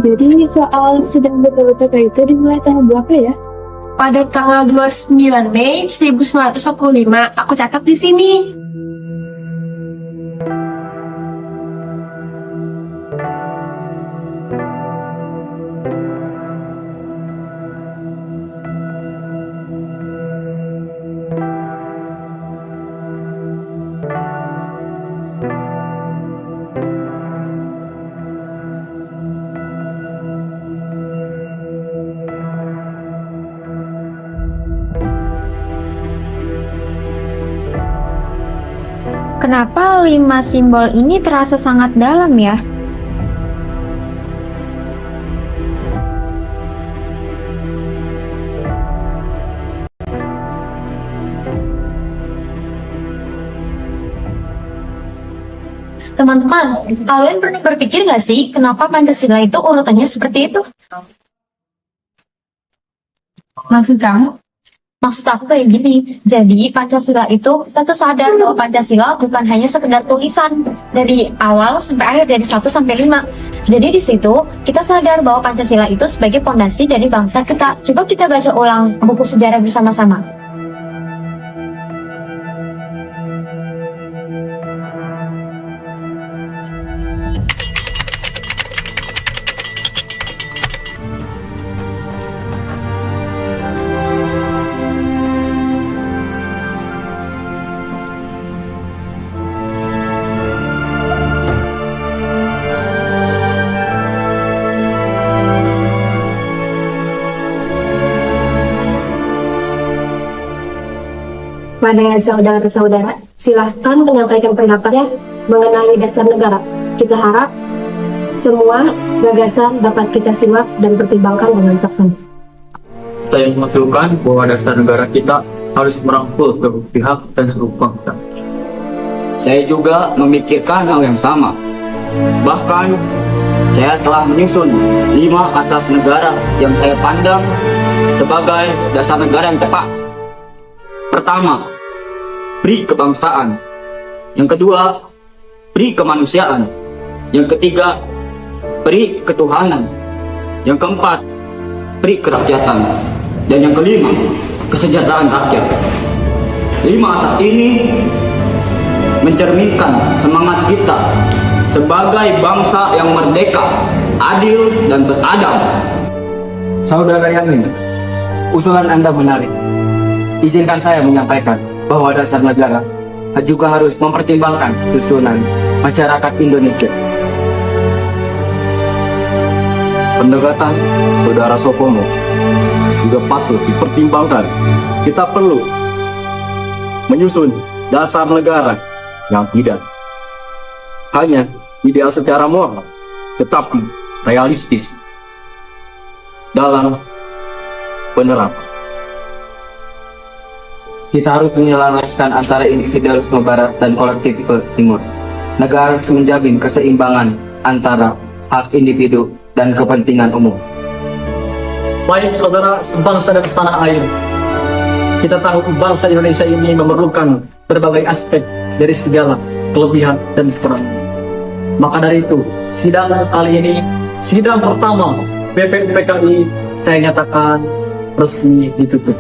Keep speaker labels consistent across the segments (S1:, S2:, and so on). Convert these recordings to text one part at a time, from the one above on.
S1: Jadi soal sidang BPUPK itu dimulai tanggal berapa ya?
S2: Pada tanggal 29 Mei 1945, aku catat di sini.
S3: Kenapa 5 simbol ini terasa sangat dalam ya?
S4: Teman-teman, kalian pernah berpikir nggak sih kenapa Pancasila itu urutannya seperti itu?
S2: Maksud kamu?
S4: Maksud aku kayak gini, jadi Pancasila itu kita tuh sadar bahwa Pancasila bukan hanya sekedar tulisan dari awal sampai akhir dari 1 sampai 5. Jadi di situ kita sadar bahwa Pancasila itu sebagai pondasi dari bangsa kita. Coba kita baca ulang buku sejarah bersama-sama.
S5: Pada saudara-saudara, silahkan menyampaikan pendapatnya mengenai dasar negara. Kita harap semua gagasan dapat kita simak dan pertimbangkan dengan saksama.
S6: Saya mengusulkan bahwa dasar negara kita harus merangkul seluruh pihak dan seluruh bangsa.
S7: Saya juga memikirkan hal yang sama. Bahkan, saya telah menyusun 5 asas negara yang saya pandang sebagai dasar negara yang tepat. Pertama, pri kebangsaan. Yang kedua, pri kemanusiaan. Yang ketiga, pri ketuhanan. Yang keempat, pri kerakyatan. Dan yang kelima, kesejahteraan rakyat. 5 asas ini mencerminkan semangat kita sebagai bangsa yang merdeka, adil, dan beradab.
S8: Saudara Yamin, usulan Anda menarik. Izinkan saya menyampaikan bahwa dasar negara juga harus mempertimbangkan susunan masyarakat Indonesia.
S9: Pendekatan Saudara Sopomo juga patut dipertimbangkan. Kita perlu menyusun dasar negara yang tidak hanya ideal secara moral, tetapi realistis dalam penerapan.
S8: Kita harus menyelaraskan antara individualisme barat dan kolektivisme timur. Negara harus menjamin keseimbangan antara hak individu dan kepentingan umum.
S10: Baik saudara sebangsa dan setanah air, kita tahu bangsa Indonesia ini memerlukan berbagai aspek dari segala kelebihan dan kekurangan. Maka dari itu, sidang kali ini, sidang pertama BPUPKI, saya nyatakan resmi ditutup.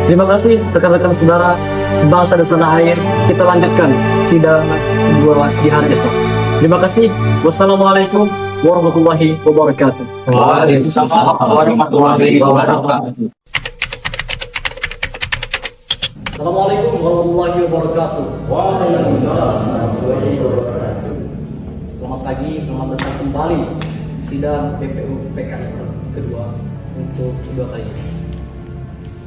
S10: Terima kasih rekan-rekan saudara sebangsa dan setanah air. Kita lanjutkan sidang kedua di hari esok. Terima kasih. Wassalamualaikum warahmatullahi wabarakatuh.
S8: Waalaikumsalam warahmatullahi wabarakatuh.
S10: Assalamualaikum warahmatullahi wabarakatuh. Waalaikumsalam warahmatullahi wabarakatuh. Selamat pagi, selamat datang kembali di sidang BPUPKI kedua untuk kedua kali ini.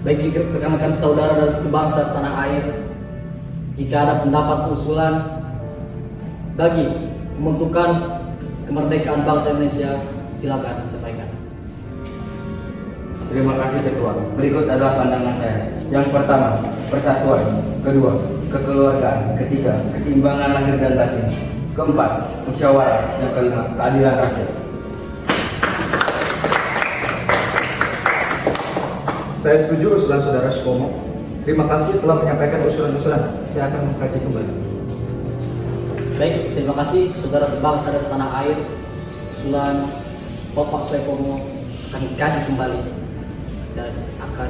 S10: Bagi rekan-rekan saudara dan sebangsa setanah air, jika ada pendapat usulan bagi pembentukan kemerdekaan bangsa Indonesia, silakan sampaikan.
S8: Terima kasih Ketua. Berikut adalah pandangan saya. Yang pertama, persatuan. Kedua, kekeluargaan. Ketiga, keseimbangan lahir dan batin. Keempat, musyawarah. Yang kelima, keadilan rakyat.
S11: Saya setuju usulan saudara Supomo. Terima kasih telah menyampaikan usulan-usulan. Saya akan mengkaji kembali.
S10: Baik, terima kasih saudara sebangsa dan setanah air. Usulan Bapak Suekomo akan dikaji kembali dan akan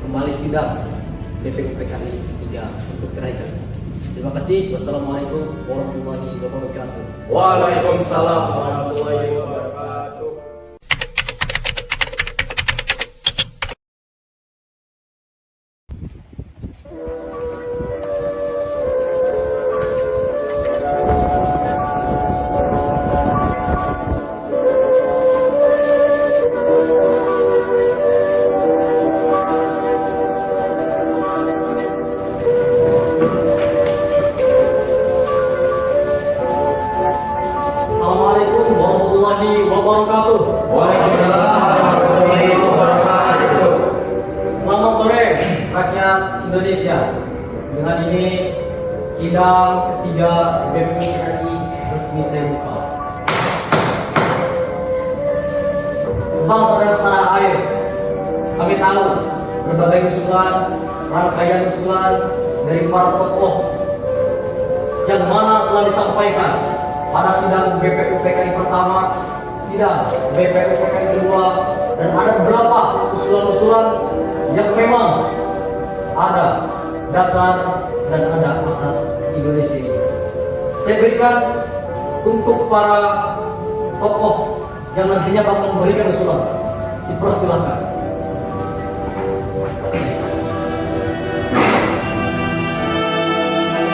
S10: kembali sidang BPUPKI 3 untuk kenaikan. Terima kasih. Wassalamualaikum warahmatullahi wabarakatuh.
S11: Waalaikumsalam warahmatullahi wabarakatuh.
S10: Assalamualaikum warahmatullahi wabarakatuh.
S11: Waalaikumsalam warahmatullahi wabarakatuh.
S10: Selamat sore rakyat Indonesia. Dengan ini sidang ketiga BPUPKI resmi saya buka. Sebangsa dan setanah air, kami tahu berbagai usulan, rangkaian usulan dari para tokoh yang mana telah disampaikan pada sidang BPUPKI pertama, sidang BPUPKI kedua, dan ada beberapa usulan-usulan yang memang ada dasar dan ada asas Indonesia. Saya berikan untuk para tokoh yang nantinya bakal memberikan usulan. Dipersilakan.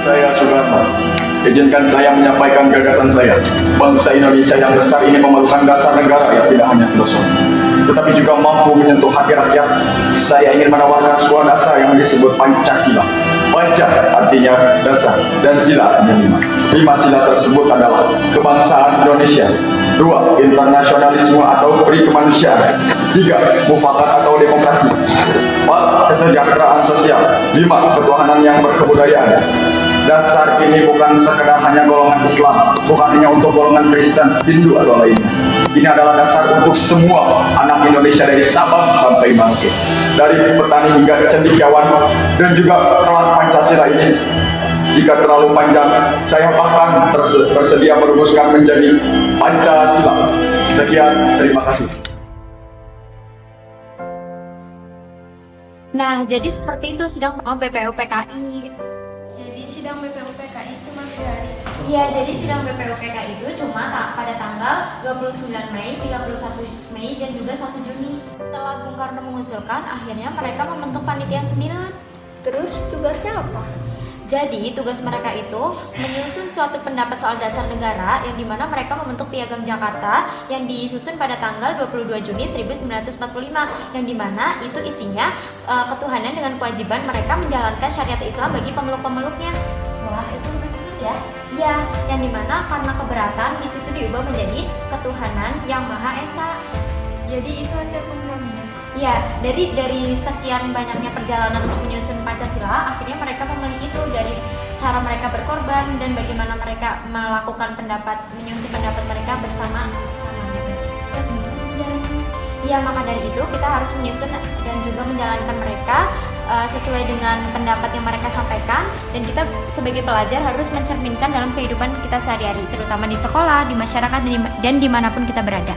S11: Saya Soekarno. Izinkan saya menyampaikan gagasan saya. Bangsa Indonesia yang besar ini memerlukan dasar negara yang tidak hanya filosofi, tetapi juga mampu menyentuh hati rakyat. Saya ingin menawarkan sebuah dasar yang disebut Pancasila. Panca artinya dasar dan sila artinya lima. Lima sila tersebut adalah kebangsaan Indonesia, 2. Internasionalisme atau peri kemanusiaan, 3. Mufakat atau demokrasi, 4. Kesejahteraan sosial, 5. Ketuhanan yang berkebudayaan. Dasar ini bukan sekedar hanya golongan Islam, bukan hanya untuk golongan Kristen, Hindu atau lainnya. Ini adalah dasar untuk semua anak Indonesia dari Sabang sampai Merauke, dari petani hingga cendekiawan, dan juga kelak Pancasila ini. Jika terlalu panjang, saya bahkan bersedia merumuskan menjadi Pancasila. Sekian, terima kasih.
S4: Nah, jadi seperti itu sidang BPUPKI.
S2: Jadi sidang BPUPKI cuma 3 hari.
S4: Iya, jadi sidang BPUPKI itu cuma pada tanggal 29 Mei, 31 Mei, dan juga 1 Juni. Setelah Bung Karno mengusulkan, akhirnya mereka membentuk Panitia 9.
S2: Terus tugasnya apa?
S4: Jadi, tugas mereka itu menyusun suatu pendapat soal dasar negara yang dimana mereka membentuk Piagam Jakarta yang disusun pada tanggal 22 Juni 1945 yang dimana itu isinya ketuhanan dengan kewajiban mereka menjalankan syariat Islam bagi pemeluk-pemeluknya.
S2: Wah, itu lebih khusus ya?
S4: Iya, yang dimana karena keberatan di situ diubah menjadi ketuhanan yang Maha Esa.
S2: Jadi itu hasil komprominya.
S4: Iya, dari sekian banyaknya perjalanan untuk menyusun Pancasila, akhirnya mereka memilih itu dari cara mereka berkorban dan bagaimana mereka melakukan menyusun pendapat mereka bersama. Iya, maka dari itu kita harus menyusun dan juga menjalankan mereka sesuai dengan pendapat yang mereka sampaikan, dan kita sebagai pelajar harus mencerminkan dalam kehidupan kita sehari-hari, terutama di sekolah, di masyarakat, dan dimanapun kita berada.